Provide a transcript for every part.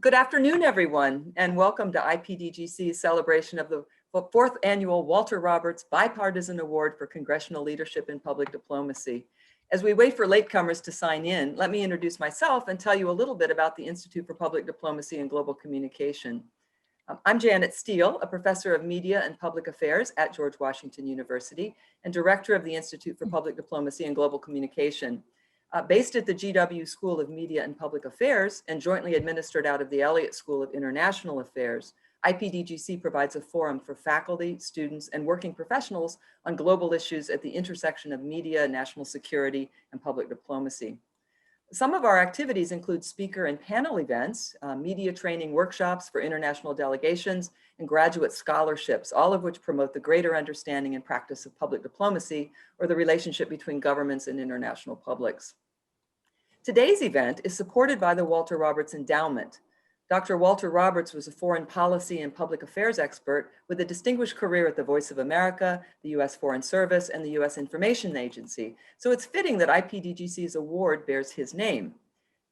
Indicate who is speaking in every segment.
Speaker 1: Good afternoon, everyone, and welcome to IPDGC's celebration of the fourth annual Walter Roberts Bipartisan Award for Congressional Leadership in Public Diplomacy. As we wait for latecomers to sign in, let me introduce myself and tell you a little bit about the Institute for Public Diplomacy and Global Communication. I'm Janet Steele, a professor of media and public affairs at George Washington University and director of the Institute for Public Diplomacy and Global Communication. Based at the GW School of Media and Public Affairs and jointly administered out of the Elliott School of International Affairs, IPDGC provides a forum for faculty, students, and working professionals on global issues at the intersection of media, national security, and public diplomacy. Some of our activities include speaker and panel events, media training workshops for international delegations, and graduate scholarships, all of which promote the greater understanding and practice of public diplomacy or the relationship between governments and international publics. Today's event is supported by the Walter Roberts Endowment. Dr. Walter Roberts was a foreign policy and public affairs expert with a distinguished career at the Voice of America, the U.S. Foreign Service, and the U.S. Information Agency. So it's fitting that IPDGC's award bears his name.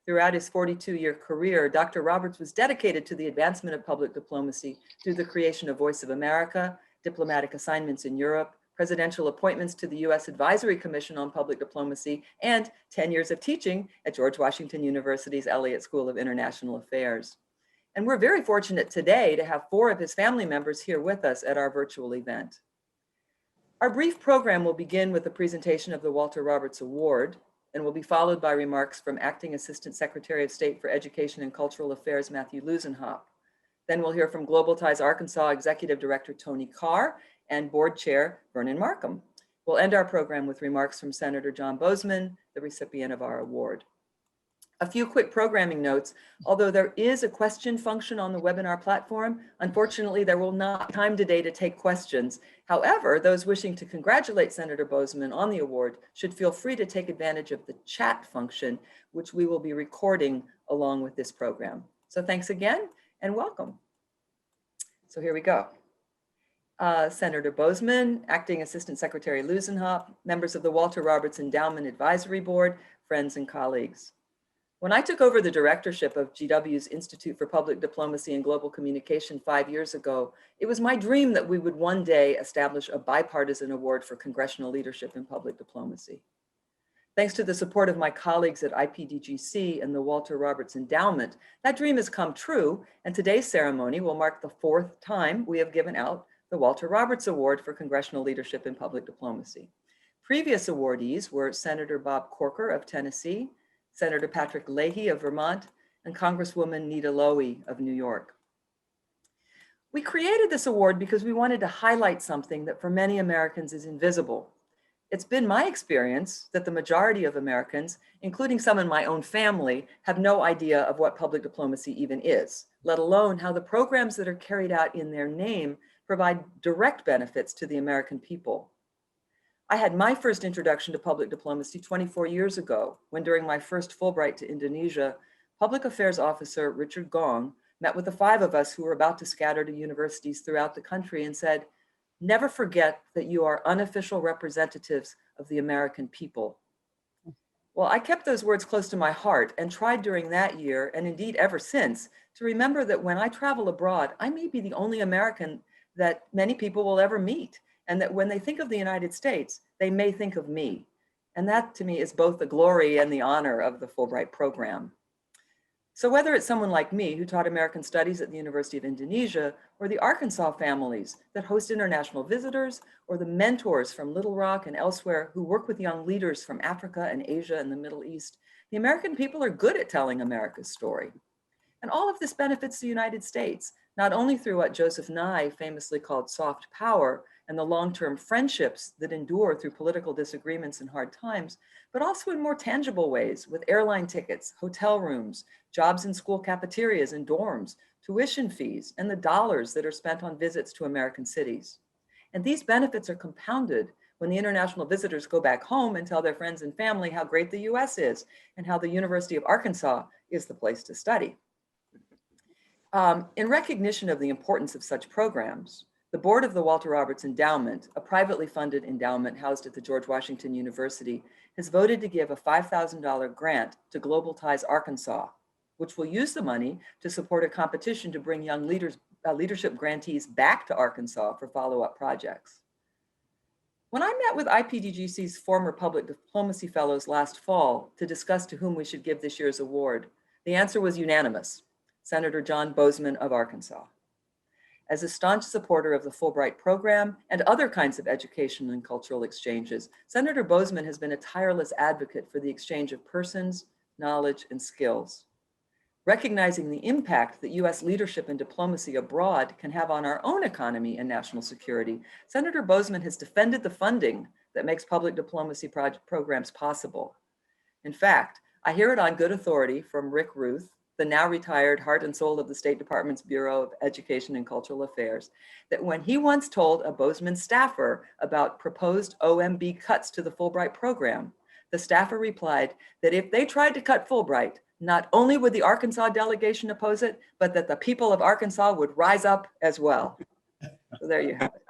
Speaker 1: Throughout his 42-year career, Dr. Roberts was dedicated to the advancement of public diplomacy through the creation of Voice of America, diplomatic assignments in Europe, presidential appointments to the U.S. Advisory Commission on Public Diplomacy, and 10 years of teaching at George Washington University's Elliott School of International Affairs. And we're very fortunate today to have 4 of his family members here with us at our virtual event. Our brief program will begin with the presentation of the Walter Roberts Award and will be followed by remarks from Acting Assistant Secretary of State for Education and Cultural Affairs, Matthew Lusenhop. Then we'll hear from Global Ties Arkansas Executive Director Tony Carr and Board Chair Vernon Markham. We'll end our program with remarks from Senator John Boozman, the recipient of our award. A few quick programming notes. Although there is a question function on the webinar platform, unfortunately, there will not be time today to take questions. However, those wishing to congratulate Senator Boozman on the award should feel free to take advantage of the chat function, which we will be recording along with this program. So thanks again and welcome. So here we go. Senator Boozman, Acting Assistant Secretary Lusenhop, members of the Walter Roberts Endowment Advisory Board, friends and colleagues. When I took over the directorship of GW's Institute for Public Diplomacy and Global Communication 5 years ago, it was my dream that we would one day establish a bipartisan award for congressional leadership in public diplomacy. Thanks to the support of my colleagues at IPDGC and the Walter Roberts Endowment, that dream has come true, and today's ceremony will mark the 4th time we have given out the Walter Roberts Award for Congressional Leadership in Public Diplomacy. Previous awardees were Senator Bob Corker of Tennessee, Senator Patrick Leahy of Vermont, and Congresswoman Nita Lowey of New York. We created this award because we wanted to highlight something that for many Americans is invisible. It's been my experience that the majority of Americans, including some in my own family, have no idea of what public diplomacy even is, let alone how the programs that are carried out in their name provide direct benefits to the American people. I had my first introduction to public diplomacy 24 years ago, when during my first Fulbright to Indonesia, Public Affairs Officer Richard Gong met with the 5 of us who were about to scatter to universities throughout the country and said, "Never forget that you are unofficial representatives of the American people." Well, I kept those words close to my heart and tried during that year, and indeed ever since, to remember that when I travel abroad, I may be the only American that many people will ever meet. And that when they think of the United States, they may think of me. And that to me is both the glory and the honor of the Fulbright program. So whether it's someone like me who taught American Studies at the University of Indonesia, or the Arkansas families that host international visitors, or the mentors from Little Rock and elsewhere who work with young leaders from Africa and Asia and the Middle East, the American people are good at telling America's story. And all of this benefits the United States, not only through what Joseph Nye famously called soft power, and the long-term friendships that endure through political disagreements and hard times, but also in more tangible ways with airline tickets, hotel rooms, jobs in school cafeterias and dorms, tuition fees, and the dollars that are spent on visits to American cities. And these benefits are compounded when the international visitors go back home and tell their friends and family how great the US is and how the University of Arkansas is the place to study. In recognition of the importance of such programs, the board of the Walter Roberts Endowment, a privately funded endowment housed at the George Washington University, has voted to give a $5,000 grant to Global Ties Arkansas, which will use the money to support a competition to bring young leadership grantees back to Arkansas for follow-up projects. When I met with IPDGC's former public diplomacy fellows last fall to discuss to whom we should give this year's award, the answer was unanimous: Senator John Boozman of Arkansas. As a staunch supporter of the Fulbright program and other kinds of educational and cultural exchanges, Senator Boozman has been a tireless advocate for the exchange of persons, knowledge, and skills. Recognizing the impact that US leadership and diplomacy abroad can have on our own economy and national security, Senator Boozman has defended the funding that makes public diplomacy programs possible. In fact, I hear it on good authority from Rick Ruth, the now retired heart and soul of the State Department's Bureau of Education and Cultural Affairs, that when he once told a Boozman staffer about proposed OMB cuts to the Fulbright program, the staffer replied that if they tried to cut Fulbright, not only would the Arkansas delegation oppose it, but that the people of Arkansas would rise up as well. So there you have it.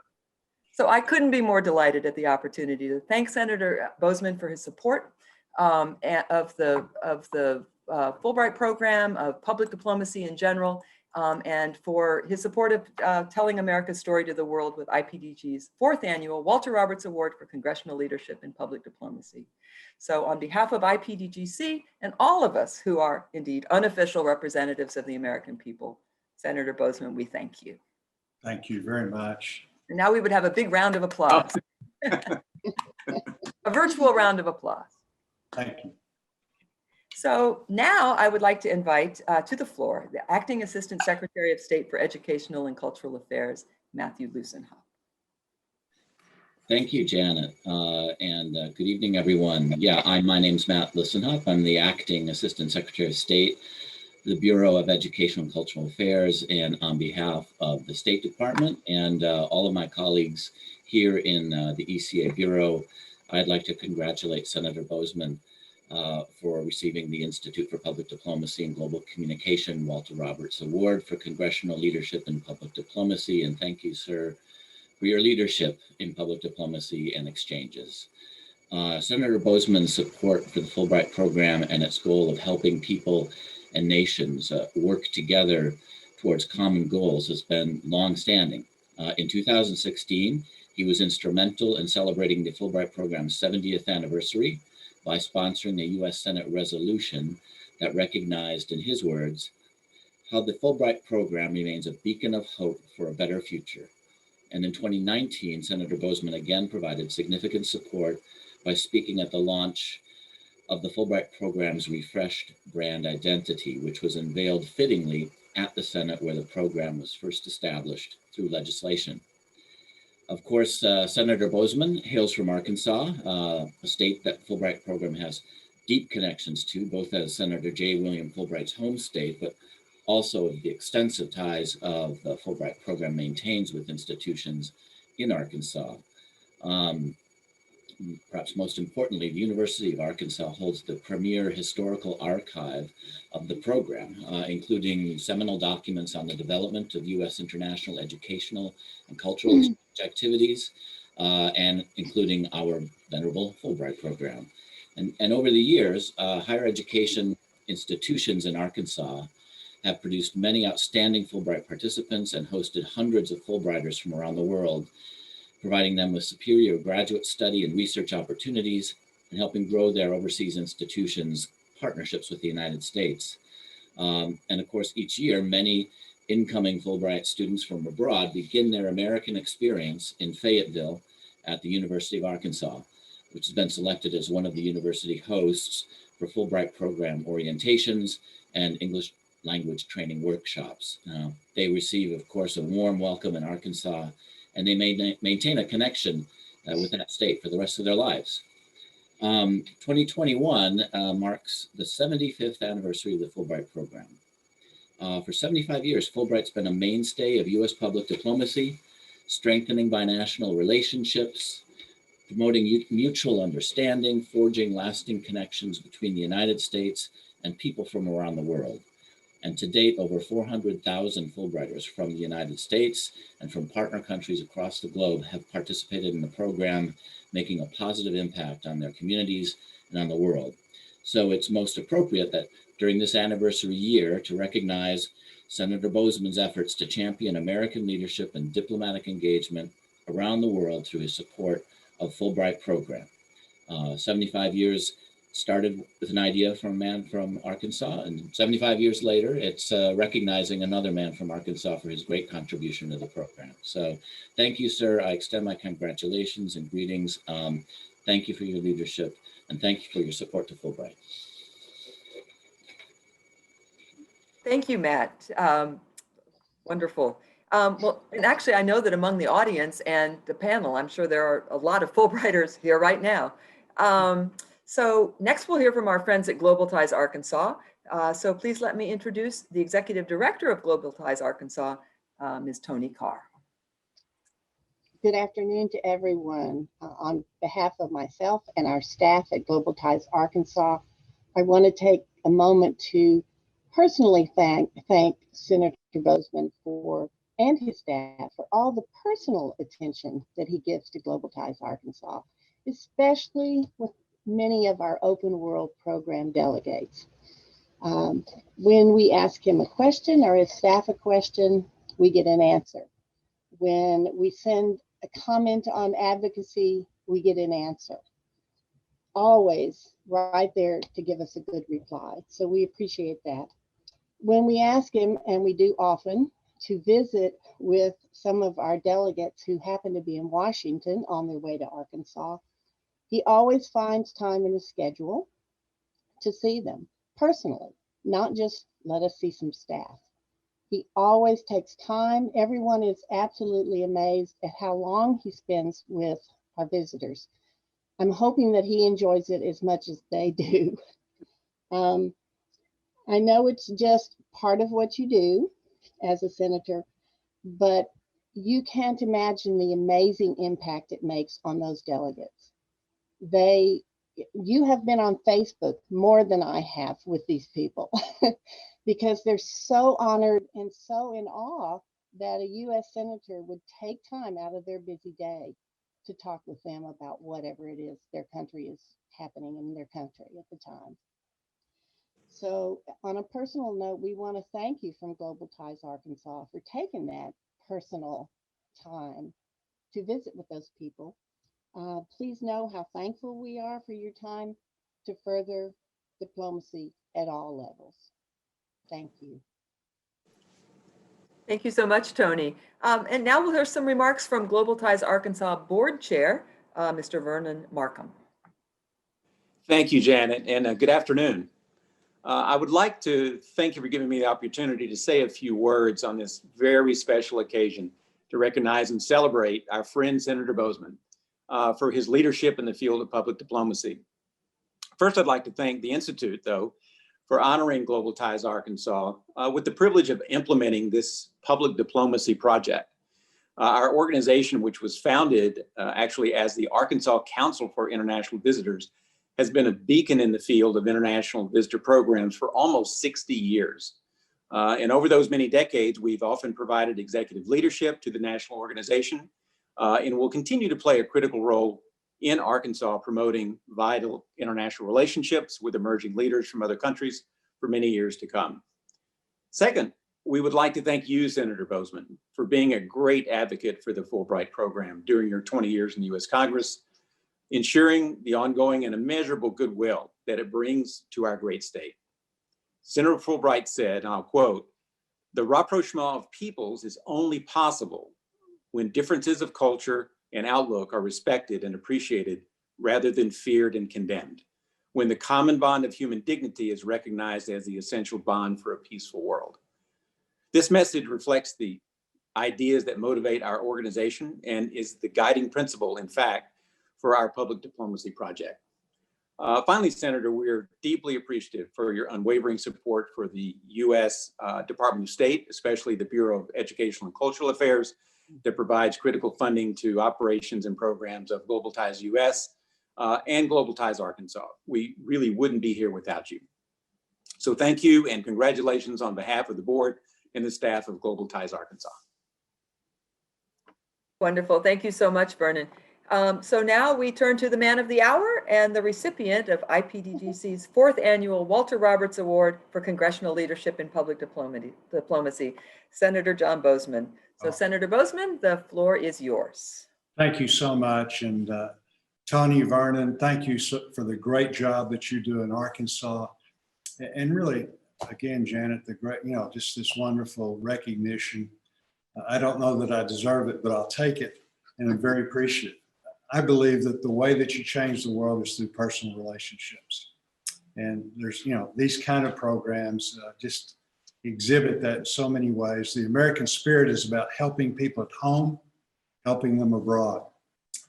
Speaker 1: So I couldn't be more delighted at the opportunity to thank Senator Boozman for his support of the Fulbright program, of public diplomacy in general, and for his support of telling America's story to the world with IPDG's 4th annual Walter Roberts Award for Congressional Leadership in Public Diplomacy. So on behalf of IPDGC and all of us who are indeed unofficial representatives of the American people, Senator Boozman, we thank you.
Speaker 2: Thank you very much.
Speaker 1: And now we would have a big round of applause. A virtual round of applause.
Speaker 2: Thank you.
Speaker 1: So now I would like to invite to the floor the Acting Assistant Secretary of State for Educational and Cultural Affairs, Matthew Lussenhoff.
Speaker 3: Thank you, Janet, and good evening, everyone. Yeah, my name's Matt Lussenhoff. I'm the Acting Assistant Secretary of State, the Bureau of Educational and Cultural Affairs, and on behalf of the State Department and all of my colleagues here in the ECA Bureau, I'd like to congratulate Senator Boozman for receiving the Institute for Public Diplomacy and Global Communication Walter Roberts Award for Congressional Leadership in Public Diplomacy. And thank you, sir, for your leadership in public diplomacy and exchanges. Senator Boozman's support for the Fulbright program and its goal of helping people and nations work together towards common goals has been longstanding. In 2016, he was instrumental in celebrating the Fulbright program's 70th anniversary by sponsoring a US Senate resolution that recognized, in his words, how the Fulbright program remains a beacon of hope for a better future. And in 2019, Senator Boozman again provided significant support by speaking at the launch of the Fulbright program's refreshed brand identity, which was unveiled fittingly at the Senate where the program was first established through legislation. Of course, Senator Boozman hails from Arkansas, a state that the Fulbright program has deep connections to, both as Senator J. William Fulbright's home state, but also the extensive ties of the Fulbright program maintains with institutions in Arkansas. Perhaps most importantly, the University of Arkansas holds the premier historical archive of the program, including seminal documents on the development of U.S. international educational and cultural exchange activities, and including our venerable Fulbright program. And over the years, higher education institutions in Arkansas have produced many outstanding Fulbright participants and hosted hundreds of Fulbrighters from around the world, providing them with superior graduate study and research opportunities and helping grow their overseas institutions' partnerships with the United States. And of course, each year, many incoming Fulbright students from abroad begin their American experience in Fayetteville at the University of Arkansas, which has been selected as one of the university hosts for Fulbright program orientations and English language training workshops. They receive, of course, a warm welcome in Arkansas, and they maintain a connection with that state for the rest of their lives. 2021 marks the 75th anniversary of the Fulbright program. For 75 years, Fulbright's been a mainstay of U.S. public diplomacy, strengthening binational relationships, promoting mutual understanding, forging lasting connections between the United States and people from around the world. And to date, over 400,000 Fulbrighters from the United States and from partner countries across the globe have participated in the program, making a positive impact on their communities and on the world. So it's most appropriate that during this anniversary year to recognize Senator Boozman's efforts to champion American leadership and diplomatic engagement around the world through his support of Fulbright program. 75 years started with an idea from a man from Arkansas, and 75 years later, it's recognizing another man from Arkansas for his great contribution to the program. So thank you, sir. I extend my congratulations and greetings. Thank you for your leadership, and thank you for your support to Fulbright.
Speaker 1: Thank you, Matt. Wonderful. Well, and actually, I know that among the audience and the panel, I'm sure there are a lot of Fulbrighters here right now. So next we'll hear from our friends at Global Ties Arkansas. So please let me introduce the Executive Director of Global Ties Arkansas, Ms. Toni Carr.
Speaker 4: Good afternoon to everyone. On behalf of myself and our staff at Global Ties Arkansas, I want to take a moment to personally thank Senator Boozman and his staff for all the personal attention that he gives to Global Ties Arkansas, especially with many of our open world program delegates. When we ask him a question or his staff a question, we get an answer. When we send a comment on advocacy, we get an answer. Always right there to give us a good reply. So we appreciate that. When we ask him, and we do often, to visit with some of our delegates who happen to be in Washington on their way to Arkansas, he always finds time in his schedule to see them personally, not just let us see some staff. He always takes time. Everyone is absolutely amazed at how long he spends with our visitors. I'm hoping that he enjoys it as much as they do. I know it's just part of what you do as a senator, but you can't imagine the amazing impact it makes on those delegates. You have been on Facebook more than I have with these people because they're so honored and so in awe that a U.S. senator would take time out of their busy day to talk with them about whatever it is their country is happening in their country at the time. So on a personal note, we want to thank you from Global Ties Arkansas for taking that personal time to visit with those people. Please know how thankful we are for your time to further diplomacy at all levels. Thank you.
Speaker 1: Thank you so much, Toni. And now we'll hear some remarks from Global Ties Arkansas Board Chair, Mr. Vernon Markham.
Speaker 5: Thank you, Janet, and good afternoon. I would like to thank you for giving me the opportunity to say a few words on this very special occasion to recognize and celebrate our friend Senator Boozman for his leadership in the field of public diplomacy. First, I'd like to thank the Institute, though, for honoring Global Ties Arkansas with the privilege of implementing this public diplomacy project. Our organization, which was founded actually as the Arkansas Council for International Visitors, has been a beacon in the field of international visitor programs for almost 60 years. And over those many decades, we've often provided executive leadership to the national organization and will continue to play a critical role in Arkansas promoting vital international relationships with emerging leaders from other countries for many years to come. Second, we would like to thank you, Senator Boozman, for being a great advocate for the Fulbright program during your 20 years in the U.S. Congress, ensuring the ongoing and immeasurable goodwill that it brings to our great state. Senator Fulbright said, and I'll quote, "The rapprochement of peoples is only possible when differences of culture and outlook are respected and appreciated rather than feared and condemned, when the common bond of human dignity is recognized as the essential bond for a peaceful world." This message reflects the ideas that motivate our organization and is the guiding principle, in fact, for our public diplomacy project. Finally, Senator, we're deeply appreciative for your unwavering support for the U.S. Department of State, especially the Bureau of Educational and Cultural Affairs, that provides critical funding to operations and programs of Global Ties US and Global Ties Arkansas. We really wouldn't be here without you. So thank you and congratulations on behalf of the board and the staff of Global Ties Arkansas.
Speaker 1: Wonderful. Thank you so much, Vernon. So now we turn to the man of the hour, and the recipient of IPDGC's 4th Annual Walter Roberts Award for Congressional Leadership in Public Diplomacy, Senator John Boozman. So Senator Boozman, the floor is yours.
Speaker 2: Thank you so much. And Tony, Vernon, thank you for the great job that you do in Arkansas. And really, again, Janet, the great, just this wonderful recognition. I don't know that I deserve it, but I'll take it. And I'm very appreciative. I believe that the way that you change the world is through personal relationships. And there's, these kind of programs just exhibit that in so many ways. The American spirit is about helping people at home, helping them abroad.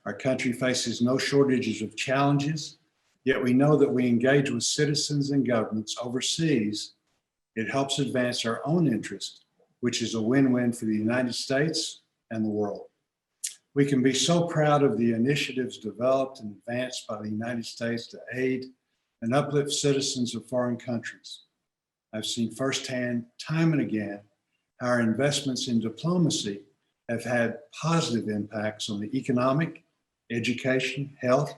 Speaker 2: Our country faces no shortages of challenges, yet we know that we engage with citizens and governments overseas. It helps advance our own interest, which is a win-win for the United States and the world. We can be so proud of the initiatives developed and advanced by the United States to aid and uplift citizens of foreign countries. I've seen firsthand, time and again, how our investments in diplomacy have had positive impacts on the economic, education, health,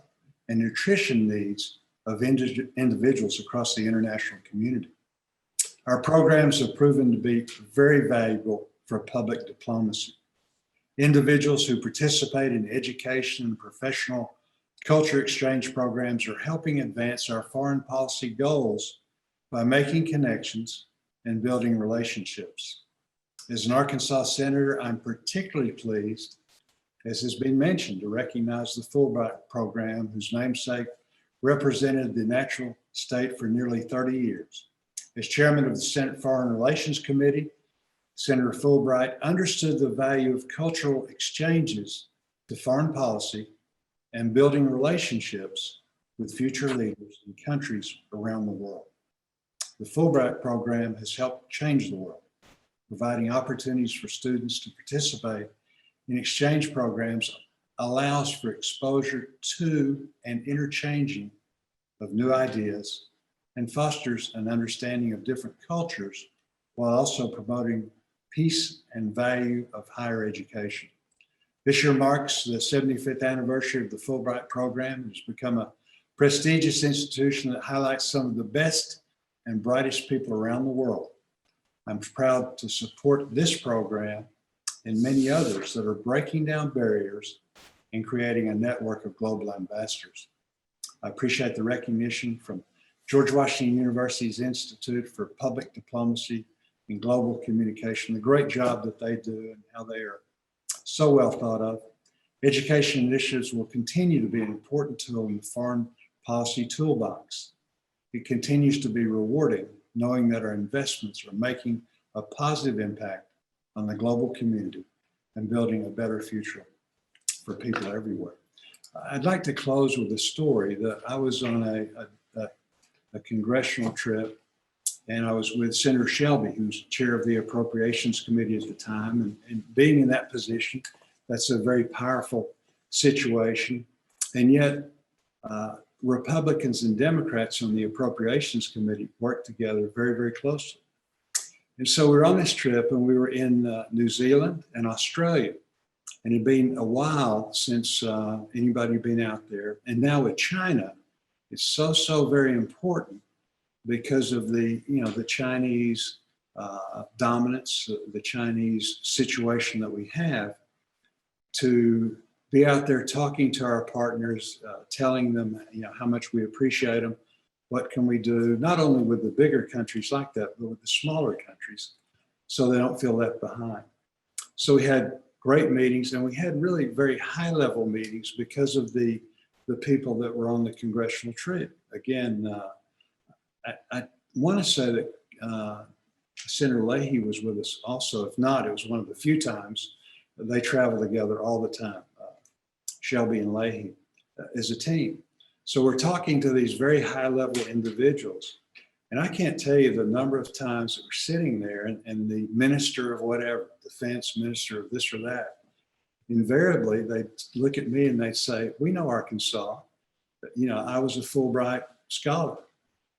Speaker 2: and nutrition needs of individuals across the international community. Our programs have proven to be very valuable for public diplomacy. Individuals who participate in education and professional culture exchange programs are helping advance our foreign policy goals by making connections and building relationships. As an Arkansas senator, I'm particularly pleased, as has been mentioned, to recognize the Fulbright program, whose namesake represented the natural state for nearly 30 years. As chairman of the Senate Foreign Relations Committee, Senator Fulbright understood the value of cultural exchanges to foreign policy and building relationships with future leaders in countries around the world. The Fulbright program has helped change the world, providing opportunities for students to participate in exchange programs allows for exposure to and interchanging of new ideas and fosters an understanding of different cultures while also promoting peace and value of higher education. This year marks the 75th anniversary of the Fulbright program. It's become a prestigious institution that highlights some of the best and brightest people around the world. I'm proud to support this program and many others that are breaking down barriers and creating a network of global ambassadors. I appreciate the recognition from George Washington University's Institute for Public Diplomacy and Global Communication, the great job that they do and how they are so well thought of. Education initiatives will continue to be an important tool in the foreign policy toolbox. It continues to be rewarding knowing that our investments are making a positive impact on the global community and building a better future for people everywhere. I'd like to close with a story that I was on a congressional trip, and I was with Senator Shelby, who's chair of the Appropriations Committee at the time. And being in that position, that's a very powerful situation. And yet, Republicans and Democrats on the Appropriations Committee worked together very, very closely. And so we were on this trip, and we were in New Zealand and Australia. And it had been a while since anybody had been out there. And now with China, it's so very important because of the Chinese dominance, the Chinese situation that we have, to be out there talking to our partners, telling them how much we appreciate them. What can we do, not only with the bigger countries like that, but with the smaller countries, so they don't feel left behind. So we had great meetings, and we had really very high-level meetings because of the people that were on the congressional trip. Again, I want to say that Senator Leahy was with us also. If not, it was one of the few times that they travel together all the time, Shelby and Leahy, as a team. So we're talking to these very high-level individuals. And I can't tell you the number of times that we're sitting there and the minister of whatever, defense minister of this or that, invariably they'd look at me and they'd say, we know Arkansas. I was a Fulbright scholar.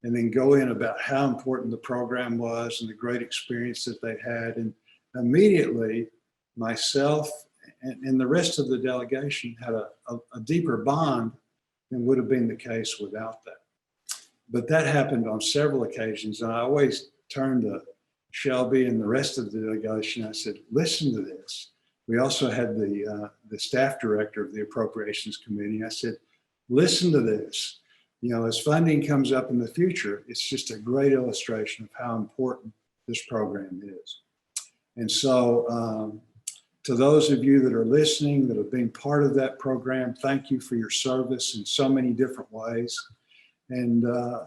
Speaker 2: And then go in about how important the program was and the great experience that they had. And immediately myself and the rest of the delegation had a deeper bond than would have been the case without that. But that happened on several occasions. And I always turned to Shelby and the rest of the delegation. I said, listen to this. We also had the staff director of the Appropriations Committee. I said, listen to this. You know, as funding comes up in the future, it's just a great illustration of how important this program is. And so to those of you that are listening, that have been part of that program, thank you for your service in so many different ways. And,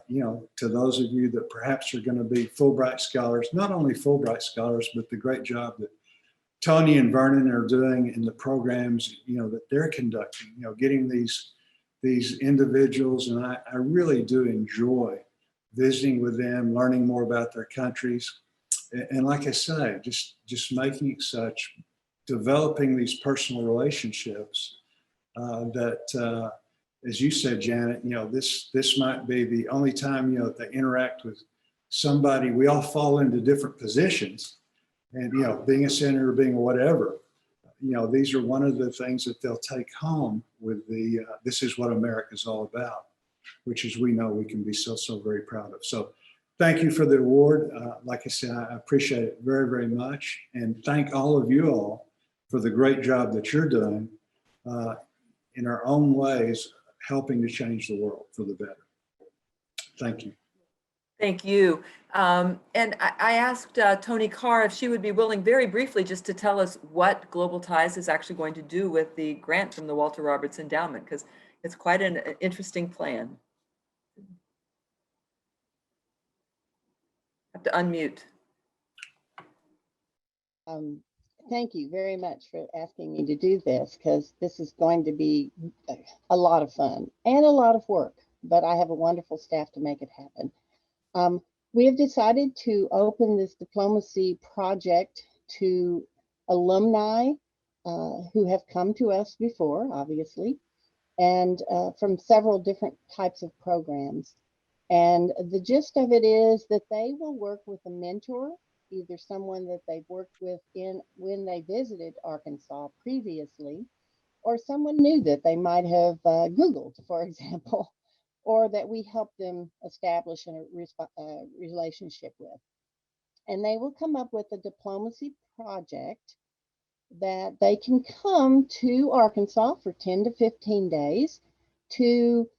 Speaker 2: you know, to those of you that perhaps are going to be Fulbright scholars, not only Fulbright scholars, but the great job that Tony and Vernon are doing in the programs, you know, that they're conducting, you know, getting these individuals. And I really do enjoy visiting with them, learning more about their countries. And like I say, just making it such, developing these personal relationships that, as you said, Janet, you know, this might be the only time, you know, that they interact with somebody. We all fall into different positions, and, you know, being a senator, being whatever, you know, these are one of the things that they'll take home with the, this is what America's all about, which is, we know we can be so very proud of. So thank you for the award. Like I said, I appreciate it very, very much. And thank all of you all for the great job that you're doing in our own ways, helping to change the world for the better. Thank you.
Speaker 1: Thank you. And I asked Tony Carr if she would be willing very briefly just to tell us what Global Ties is actually going to do with the grant from the Walter Roberts Endowment, because it's quite an interesting plan. Have to unmute.
Speaker 4: Thank you very much for asking me to do this, because this is going to be a lot of fun and a lot of work, but I have a wonderful staff to make it happen. We have decided to open this diplomacy project to alumni who have come to us before, obviously, and from several different types of programs. And the gist of it is that they will work with a mentor, either someone that they've worked with when they visited Arkansas previously, or someone new that they might have Googled, for example, or that we help them establish a relationship with. And they will come up with a diplomacy project that they can come to Arkansas for 10 to 15 days to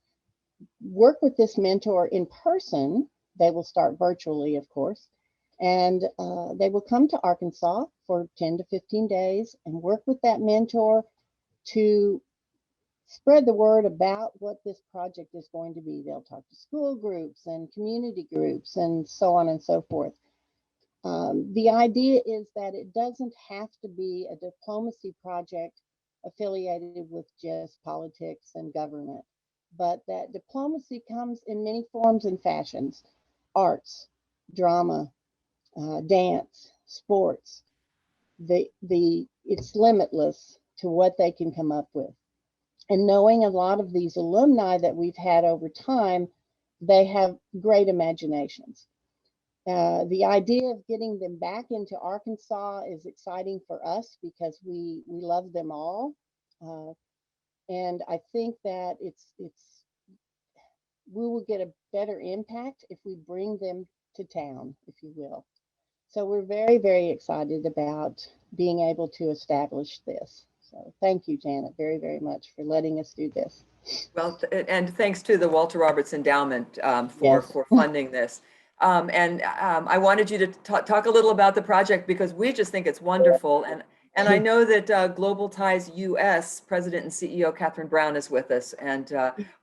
Speaker 4: work with this mentor in person. They will start virtually, of course, and they will come to Arkansas for 10 to 15 days and work with that mentor to spread the word about what this project is going to be. They'll talk to school groups and community groups and so on and so forth. The idea is that it doesn't have to be a diplomacy project affiliated with just politics and government, but that diplomacy comes in many forms and fashions: arts, drama, dance, sports. It's limitless to what they can come up with. And knowing a lot of these alumni that we've had over time, they have great imaginations. The idea of getting them back into Arkansas is exciting for us because we love them all. And I think that we will get a better impact if we bring them to town, if you will. So we're very, very excited about being able to establish this. So thank you, Janet, very, very much for letting us do this.
Speaker 1: Well, and thanks to the Walter Roberts Endowment for funding this. I wanted you to talk a little about the project because we just think it's wonderful. And I know that Global Ties US President and CEO Catherine Brown is with us, and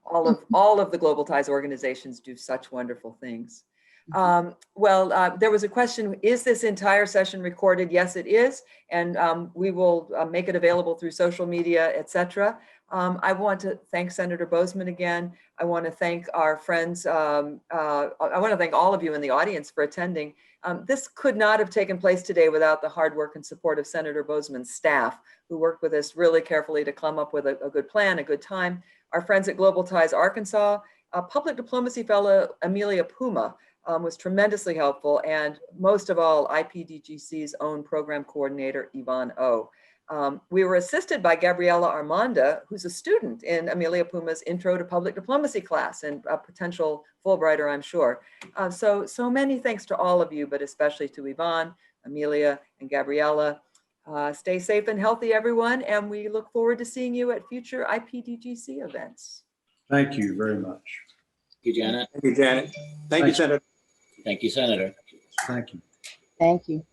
Speaker 1: all of the Global Ties organizations do such wonderful things. There was a question, is this entire session recorded? Yes, it is. And we will make it available through social media, etc. I want to thank Senator Boozman again. I want to thank our friends. I want to thank all of you in the audience for attending. This could not have taken place today without the hard work and support of Senator Boozman's staff, who worked with us really carefully to come up with a good plan, a good time. Our friends at Global Ties Arkansas, Public Diplomacy Fellow Amelia Puma, was tremendously helpful, and most of all, IPDGC's own program coordinator, Yvonne O. We were assisted by Gabriela Armanda, who's a student in Amelia Puma's Intro to Public Diplomacy class and a potential Fulbrighter, I'm sure. So many thanks to all of you, but especially to Yvonne, Amelia, and Gabriela. Stay safe and healthy, everyone, and we look forward to seeing you at future IPDGC events.
Speaker 2: Thank you very much.
Speaker 3: Thank you, Janet.
Speaker 5: Thank you, Janet. Thank you,
Speaker 2: Thanks.
Speaker 5: Senator.
Speaker 3: Thank you, Senator.
Speaker 2: Thank you.
Speaker 4: Thank you.